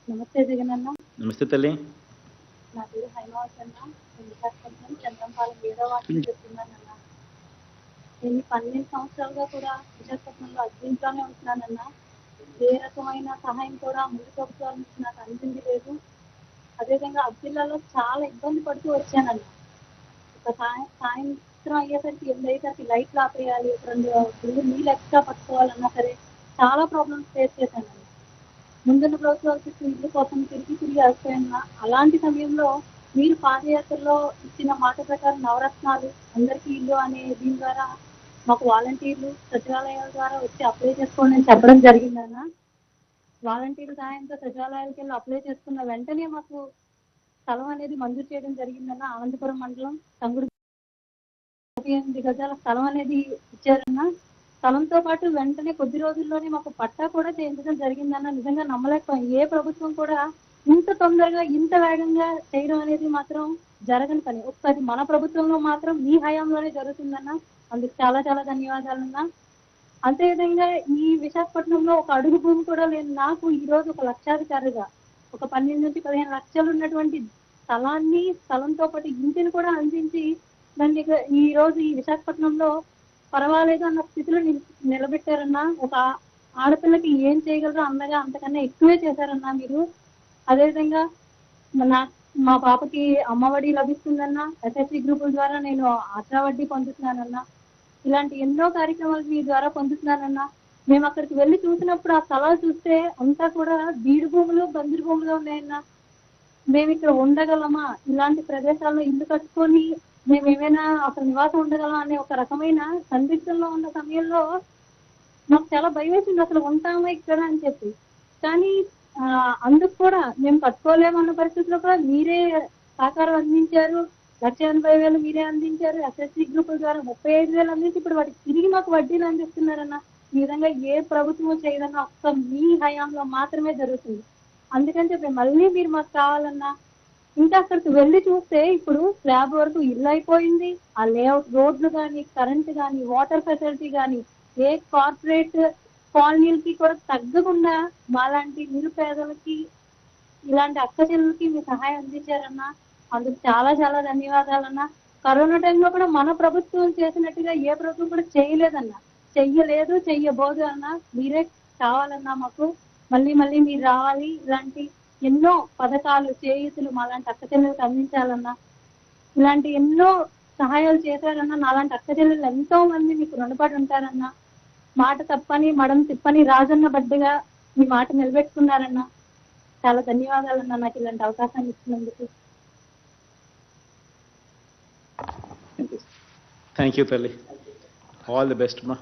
నమస్తే జగనన్న. నమస్తే తల్లి. నా పేరు హైమావతి అన్న. నేను విశాఖపట్నం చంద్రంపాలెం 7వ వార్డు నుంచి చెప్తున్నానన్న. నేను 12 సంవత్సరాలుగా కూడా విశాఖపట్నంలో అద్దెంట్లోనే ఉంటున్నానన్న. ఏ రకమైన సహాయం కూడా ముందు ప్రభుత్వాల నుంచి నాకు అందింది లేదు. అదేవిధంగా అద్దెలలో చాలా ఇబ్బంది పడుతూ వచ్చానన్న. ఒక సాయంత్రం అయ్యేసరికి 8 అయ్యేసరికి లైట్లు ఆపేయాలి, 2 బిందెలు నీళ్ళు ఎక్స్ట్రా పట్టుకోవాలన్నా సరే చాలా ప్రాబ్లమ్స్ ఫేస్ చేశానన్న. ముందున్న ప్రభుత్వాలు చుట్టూ ఇల్లు కోసం తిరిగి అలసిపోయిన అలాంటి సమయంలో మీరు పాదయాత్రలో ఇచ్చిన మాట ప్రకారం నవరత్నాలు అందరికీ ఇల్లు అనే దీని ద్వారా మాకు వాలంటీర్లు సచివాలయాల ద్వారా వచ్చి అప్లై చేసుకోండి అని చెప్పడం జరిగిందన్న. వాలంటీర్ల సహాయంతో సచివాలయాలకు వెళ్ళి అప్లై చేసుకున్న వెంటనే మాకు స్థలం అనేది మంజూరు చేయడం జరిగిందన్న. అనంతపురం మండలం తంగుడు 8 గజాల స్థలం అనేది ఇచ్చారన్న. స్థలంతో పాటు వెంటనే కొద్ది రోజుల్లోనే మాకు పట్టా కూడా చేయించడం జరిగిందన్న. నిజంగా నమ్మలేకపోయాం. ఏ ప్రభుత్వం కూడా ఇంత తొందరగా ఇంత వేగంగా చేయడం అనేది మాత్రం జరగని పని. ఒకసారి మన ప్రభుత్వంలో మాత్రం మీ హయాంలోనే జరుగుతుందన్న. అందుకు చాలా చాలా ధన్యవాదాలన్న. అంతేవిధంగా ఈ విశాఖపట్నంలో ఒక అడుగు భూమి కూడా లేని నాకు ఈ రోజు ఒక లక్షాధికారిగా ఒక 12 నుంచి 15 లక్షలు ఉన్నటువంటి స్థలంతో పాటు ఇంటిని కూడా అందించి దాన్ని ఈ రోజు ఈ విశాఖపట్నంలో పర్వాలేదు అన్న స్థితిలో నిలబెట్టారన్నా. ఒక ఆడపిల్లకి ఏం చేయగలరో అన్నగా అంతకన్నా ఎక్కువే చేశారన్నా మీరు. అదేవిధంగా మా పాపకి అమ్మఒడి లభిస్తుందన్నా. ఎస్ఎస్సి గ్రూపుల ద్వారా నేను ఆశా వడ్డీ పొందుతున్నానన్నా. ఇలాంటి ఎన్నో కార్యక్రమాలు మీ ద్వారా పొందుతున్నానన్నా. మేము అక్కడికి వెళ్ళి చూసినప్పుడు ఆ స్థలాలు చూస్తే అంతా కూడా బీడు భూములు, బంజరు భూములు ఉన్నాయన్నా. మేము ఇక్కడ ఉండగలమా, ఇలాంటి ప్రదేశాల్లో ఇల్లు కట్టుకొని మేము ఏమైనా అసలు నివాసం ఉండగలం అనే ఒక రకమైన సందిగ్ధంలో ఉన్న సమయంలో మాకు చాలా భయం వేసింది, అసలు ఉంటామా ఇక్కడ అని చెప్పి. కానీ అందుకు కూడా మేము కట్టుకోలేమన్న పరిస్థితిలో కూడా మీరే సహకారం అందించారు. 1,80,000 మీరే అందించారు. ఎస్ఎస్సి గ్రూపుల ద్వారా 35,000 అందించి ఇప్పుడు వాటికి తిరిగి మాకు వడ్డీలు అందిస్తున్నారన్న. ఈ విధంగా ఏ ప్రభుత్వం చేయదన్నా ఒక్క మీ హయాంలో మాత్రమే జరుగుతుంది. అందుకని చెప్పి మళ్ళీ మీరు మాకు కావాలన్నా. ఇంకా అక్కడికి వెళ్ళి చూస్తే ఇప్పుడు స్లాబ్ వరకు ఇల్లు అయిపోయింది. ఆ లేఅవుట్ రోడ్లు కానీ, కరెంట్ కానీ, వాటర్ ఫెసిలిటీ కానీ ఏ కార్పొరేట్ కాలనీలకి కూడా తగ్గకుండా మాలాంటి నిరుపేదలకి, ఇలాంటి అక్క చెల్లెలకి మీ సహాయం అందించారన్నా. అందుకు చాలా చాలా ధన్యవాదాలన్నా. కరోనా టైంలో కూడా మన ప్రభుత్వం చేసినట్టుగా ఏ ప్రభుత్వం కూడా చేయలేదన్నా, చెయ్యలేదు, చెయ్యబోదు అన్నా. మీరే కావాలన్నా మాకు. మళ్ళీ మళ్ళీ మీరు రావాలి. ఇలాంటి ఎన్నో పథకాలు, చేయూతులు మాలాంటి అక్క చెల్లెలకు అందించాలన్నా. ఇలాంటి ఎన్నో సహాయాలు చేశారన్నా. నాలాంటి అక్క చెల్లెలు ఎంతో మంది మీకు రుణపడి ఉంటారన్నా. మాట తప్పని మడం తిప్పని రాజన్న బడ్డగా మీ మాట నిలబెట్టుకున్నారన్నా. చాలా ధన్యవాదాలన్నా నాకు ఇలాంటి అవకాశాన్ని ఇచ్చినందుకు. థ్యాంక్ యూ తల్లి. ఆల్ ది బెస్ట్ మా.